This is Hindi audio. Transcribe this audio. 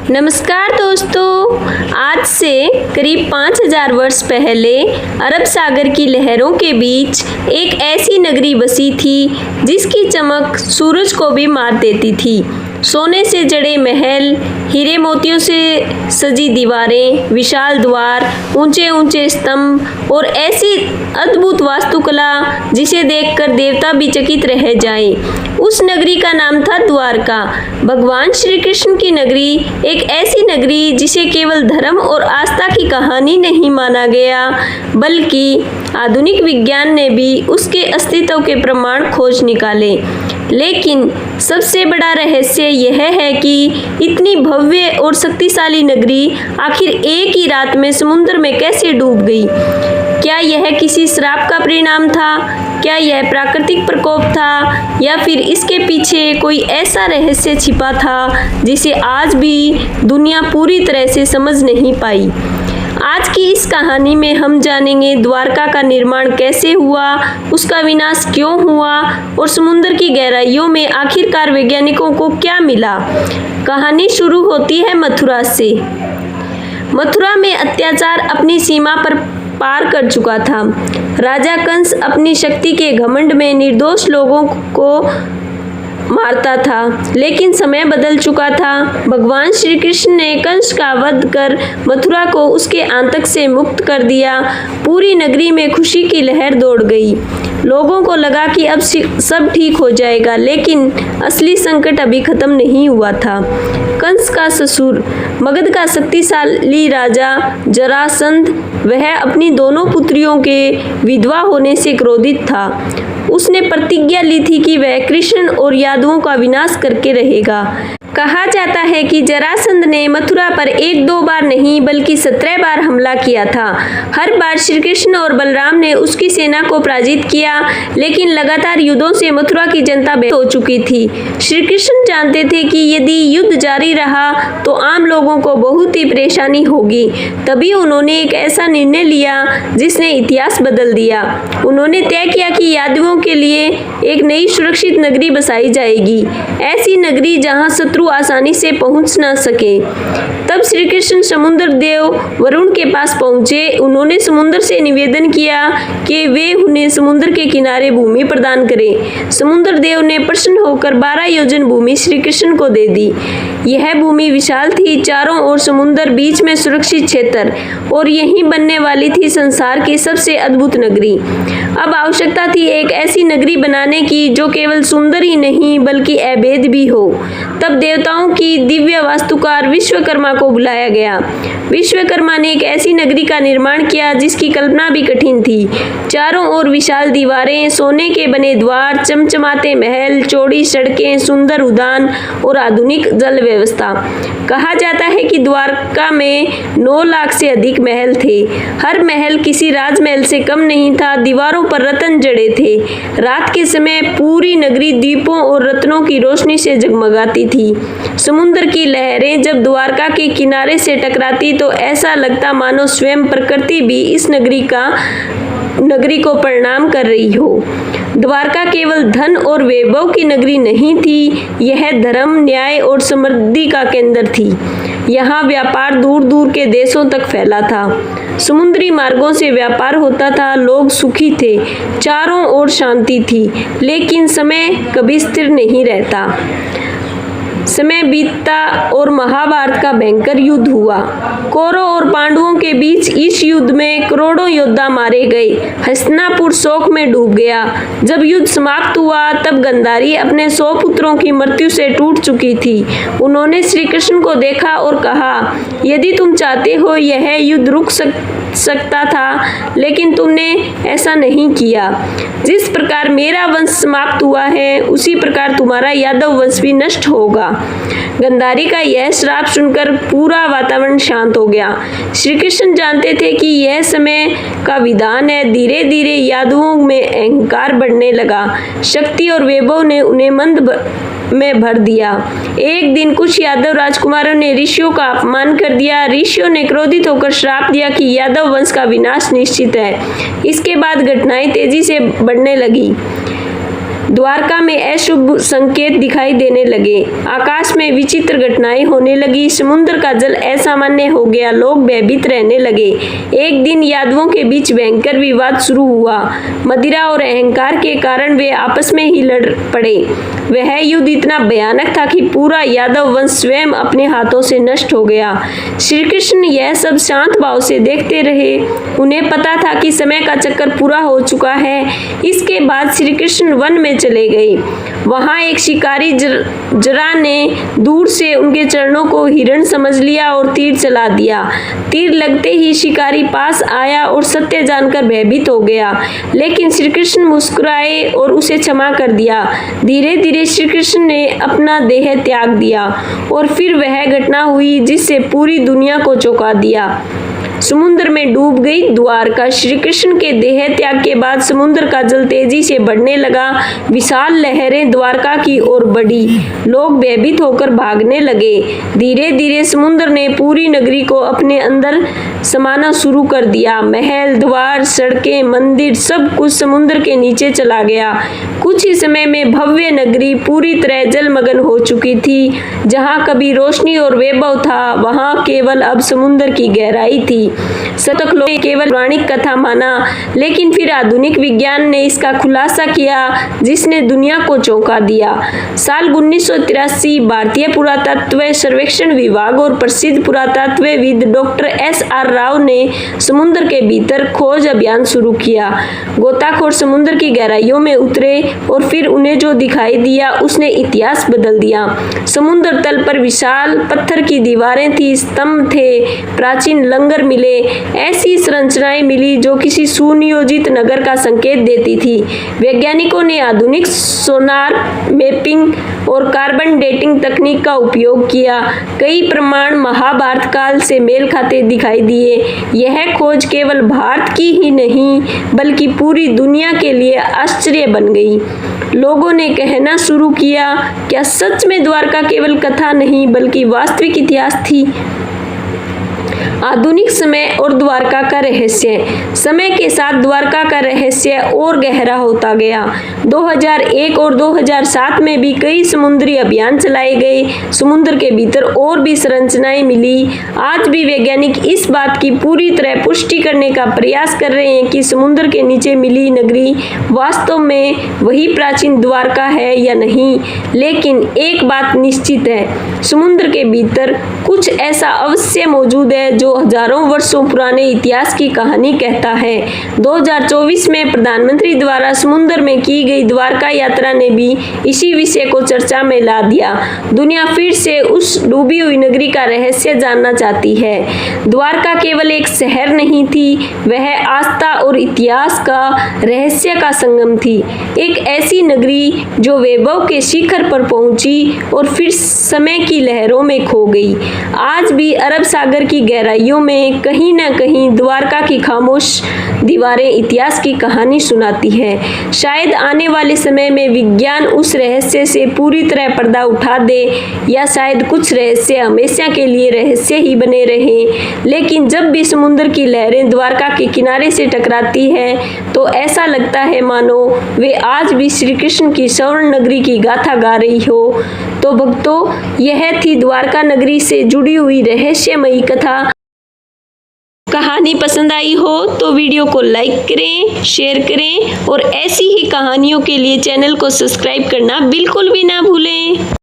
नमस्कार दोस्तों, आज से करीब 5000 वर्ष पहले अरब सागर की लहरों के बीच एक ऐसी नगरी बसी थी जिसकी चमक सूरज को भी मार देती थी। सोने से जड़े महल, हीरे मोतियों से सजी दीवारें, विशाल द्वार, ऊंचे ऊंचे स्तंभ और ऐसी अद्भुत वास्तुकला जिसे देखकर देवता भी चकित रह जाएं। उस नगरी का नाम था द्वारका। भगवान श्री कृष्ण की नगरी, एक ऐसी नगरी जिसे केवल धर्म और आस्था की कहानी नहीं माना गया, बल्कि आधुनिक विज्ञान ने भी उसके अस्तित्व के प्रमाण खोज निकाले। लेकिन सबसे बड़ा रहस्य यह है कि इतनी भव्य और शक्तिशाली नगरी आखिर एक ही रात में समुद्र में कैसे डूब गई। क्या यह किसी श्राप का परिणाम था? क्या यह प्राकृतिक प्रकोप था, या फिर इसके पीछे कोई ऐसा रहस्य छिपा था जिसे आज भी दुनिया पूरी तरह से समझ नहीं पाई? आज की इस कहानी में हम जानेंगे द्वारका का निर्माण कैसे हुआ, उसका विनाश क्यों हुआ और समुद्र की गहराइयों में आखिरकार वैज्ञानिकों को क्या मिला। कहानी शुरू होती है मथुरा से। मथुरा में अत्याचार अपनी सीमा पर पार कर चुका था। राजा कंस अपनी शक्ति के घमंड में निर्दोष लोगों को मारता था, लेकिन समय बदल चुका था। भगवान श्री कृष्ण ने कंस का वध कर मथुरा को उसके आतंक से मुक्त कर दिया। पूरी नगरी में खुशी की लहर दौड़ गई। लोगों को लगा कि अब सब ठीक हो जाएगा, लेकिन असली संकट अभी खत्म नहीं हुआ था। कंस का ससुर, मगध का शक्तिशाली राजा जरासंध, वह अपनी दोनों पुत्रियों के विधवा होने से क्रोधित था। उसने प्रतिज्ञा ली थी कि वह कृष्ण और यादवों का विनाश करके रहेगा। कहा जाता है कि जरासंध ने मथुरा पर 1-2 बार नहीं बल्कि 17 बार हमला किया था। हर बार श्री कृष्ण और बलराम ने उसकी सेना को पराजित किया, लेकिन लगातार युद्धों से मथुरा की जनता बेचैन हो चुकी थी। श्री कृष्ण जानते थे कि यदि युद्ध जारी रहा तो आम लोगों को बहुत ही परेशानी होगी। तभी उन्होंने एक ऐसा निर्णय लिया जिसने इतिहास बदल दिया। उन्होंने तय किया कि यादवों के लिए एक नई सुरक्षित नगरी बसाई जाएगी, ऐसी नगरी जहां शत्रु आसानी से पहुंच न सके। तब श्री कृष्ण समुद्र देव वरुण के पास पहुंचे। उन्होंने समुद्र से निवेदन किया कि वे उन्हें समुद्र के किनारे भूमि प्रदान करें। समुद्र देव ने प्रसन्न होकर 12 योजन भूमि श्री कृष्ण को दे दी। यह भूमि विशाल थी, चारों ओर समुद्र, बीच में सुरक्षित क्षेत्र, और यहीं बनने वाली थी संसार की सबसे अद्भुत नगरी। अब आवश्यकता थी एक ऐसी नगरी बनाने की जो केवल सुंदर ही नहीं बल्कि अभेद भी हो। तब देवताओं की दिव्य वास्तुकार विश्वकर्मा को बुलाया गया। विश्वकर्मा ने एक ऐसी नगरी का निर्माण किया जिसकी कल्पना भी कठिन थी। चारों ओर विशाल दीवारें, सोने के बने द्वार, चमचमाते महल, चौड़ी सड़कें, सुंदर उद्यान और आधुनिक जल व्यवस्था। कहा जाता है कि द्वारका में 9 लाख से अधिक महल थे। हर महल किसी राजमहल से कम नहीं था। दीवारों पर रत्न जड़े थे। रात के समय पूरी नगरी दीपों और रत्नों की रोशनी से जगमगाती थी। समुद्र की लहरें जब द्वारका के किनारे से टकराती तो ऐसा लगता मानो स्वयं प्रकृति भी इस नगरी को प्रणाम कर रही हो। द्वारका केवल धन और वैभव की नगरी नहीं थी, यह धर्म, न्याय और समृद्धि का केंद्र थी। यहाँ व्यापार दूर दूर के देशों तक फैला था। समुद्री मार्गों से व्यापार होता था। लोग सुखी थे, चारों ओर शांति थी। लेकिन समय कभी स्थिर नहीं रहता। समय बीतता और महाभारत का भयंकर युद्ध हुआ। कौरवों और पांडवों के बीच इस युद्ध में करोड़ों योद्धा मारे गए। हस्तिनापुर शोक में डूब गया। जब युद्ध समाप्त हुआ तब गांधारी अपने 100 पुत्रों की मृत्यु से टूट चुकी थी। उन्होंने श्री कृष्ण को देखा और कहा, यदि तुम चाहते हो यह युद्ध रुक सकता था, लेकिन तुमने ऐसा नहीं किया। जिस प्रकार मेरा वंश समाप्त हुआ है उसी प्रकार तुम्हारा यादव वंश भी नष्ट होगा। गांधारी का यह श्राप सुनकर पूरा वातावरण शांत हो गया। श्री कृष्ण जानते थे कि यह समय का विधान है। धीरे धीरे यादवों में अहंकार बढ़ने लगा। शक्ति और वैभव ने उन्हें मंद में भर दिया। एक दिन कुछ यादव राजकुमारों ने ऋषियों का अपमान कर दिया। ऋषियों ने क्रोधित होकर श्राप दिया कि यादव वंश का विनाश निश्चित है। इसके बाद घटनाएं तेजी से बढ़ने लगी। द्वारका में अशुभ संकेत दिखाई देने लगे। आकाश में विचित्र घटनाएं होने लगी। समुद्र का जल असामान्य हो गया। लोग भयभीत रहने लगे। एक दिन यादवों के बीच भयंकर विवाद शुरू हुआ। मदिरा और अहंकार के कारण वे आपस में ही लड़ पड़े। वह युद्ध इतना भयानक था कि पूरा यादव वंश स्वयं अपने हाथों से नष्ट हो गया। श्री कृष्ण यह सब शांत भाव से देखते रहे। उन्हें पता था कि समय का चक्कर पूरा हो चुका है। इसके बाद श्री कृष्ण वन में चले गए। वहां एक शिकारी जरा ने दूर से उनके चरणों को हिरण समझ लिया और तीर चला दिया। तीर लगते ही शिकारी पास आया और सत्य जानकर भयभीत हो गया, लेकिन श्री कृष्ण मुस्कुराए और उसे क्षमा कर दिया। धीरे धीरे श्री कृष्ण ने अपना देह त्याग दिया और फिर वह घटना हुई जिससे पूरी दुनिया को चौंका दिया। समुद्र में डूब गई द्वारका। श्री कृष्ण के देह त्याग के बाद समुद्र का जल तेजी से बढ़ने लगा। विशाल लहरें द्वारका की ओर बढ़ी। लोग भयभीत होकर भागने लगे। धीरे धीरे समुद्र ने पूरी नगरी को अपने अंदर समाना शुरू कर दिया। महल, द्वार, सड़कें, मंदिर सब कुछ समुद्र के नीचे चला गया। कुछ ही समय में भव्य नगरी पूरी तरह जलमग्न हो चुकी थी। जहाँ कभी रोशनी और वैभव था, वहाँ केवल अब समुद्र की गहराई थी। शतक लोगों ने केवल पौराणिक कथा माना, लेकिन फिर आधुनिक विज्ञान ने इसका खुलासा किया जिसने दुनिया को चौंका दिया। साल 1983 भारतीय पुरातत्व सर्वेक्षण विभाग और प्रसिद्ध पुरातत्वविद डॉक्टर SR राव ने समुद्र के भीतर खोज अभियान शुरू किया। गोताखोर समुद्र की गहराइयों में उतरे और फिर उन्हें जो दिखाई दिया उसने इतिहास बदल दिया। समुद्र तल पर विशाल पत्थर की दीवारें थी, स्तंभ थे, प्राचीन लंगर मिले। ऐसी संरचनाएं मिली जो किसी सुनियोजित नगर का संकेत देती थी। वैज्ञानिकों ने आधुनिक सोनार, मैपिंग और कार्बन डेटिंग तकनीक का उपयोग किया। कई प्रमाण महाभारत काल से मेल खाते दिखाई दिए। यह खोज केवल भारत की ही नहीं बल्कि पूरी दुनिया के लिए आश्चर्य बन गई। लोगों ने कहना शुरू किया, क्या सच में द्वारका केवल कथा नहीं बल्कि वास्तविक इतिहास थी? आधुनिक समय और द्वारका का रहस्य। समय के साथ द्वारका का रहस्य और गहरा होता गया। 2001 और 2007 में भी कई समुद्री अभियान चलाए गए। समुद्र के भीतर और भी संरचनाएं मिली। आज भी वैज्ञानिक इस बात की पूरी तरह पुष्टि करने का प्रयास कर रहे हैं कि समुद्र के नीचे मिली नगरी वास्तव में वही प्राचीन द्वारका है या नहीं। लेकिन एक बात निश्चित है, समुद्र के भीतर कुछ ऐसा अवश्य मौजूद है जो हजारों वर्षों पुराने इतिहास की कहानी कहता है। 2024 में प्रधानमंत्री द्वारा समुद्र में की गई द्वारका यात्रा ने भी इसी विषय को चर्चा में ला दिया। दुनिया फिर से उस डूबी हुई नगरी का रहस्य जानना चाहती है। द्वारका केवल एक शहर नहीं थी, वह आस्था और इतिहास का रहस्य का संगम थी। एक ऐसी नगरी जो वैभव के शिखर पर पहुंची और फिर समय की लहरों में खो गई। आज भी अरब सागर की गहराइयों में कहीं न कहीं द्वारका की खामोश दीवारें इतिहास की कहानी सुनाती है। शायद आने वाले समय में विज्ञान उस रहस्य से पूरी तरह पर्दा उठा दे, या शायद कुछ रहस्य हमेशा के लिए रहस्य ही बने रहें। लेकिन जब भी समुद्र की लहरें द्वारका के किनारे से टकराती हैं तो ऐसा लगता है मानो वे आज भी श्री कृष्ण की स्वर्ण नगरी की गाथा गा रही हो। तो भक्तों, यह थी द्वारका नगरी से जुड़ी हुई रहस्यमयी कथा। कहानी पसंद आई हो तो वीडियो को लाइक करें, शेयर करें और ऐसी ही कहानियों के लिए चैनल को सब्सक्राइब करना बिल्कुल भी ना भूलें।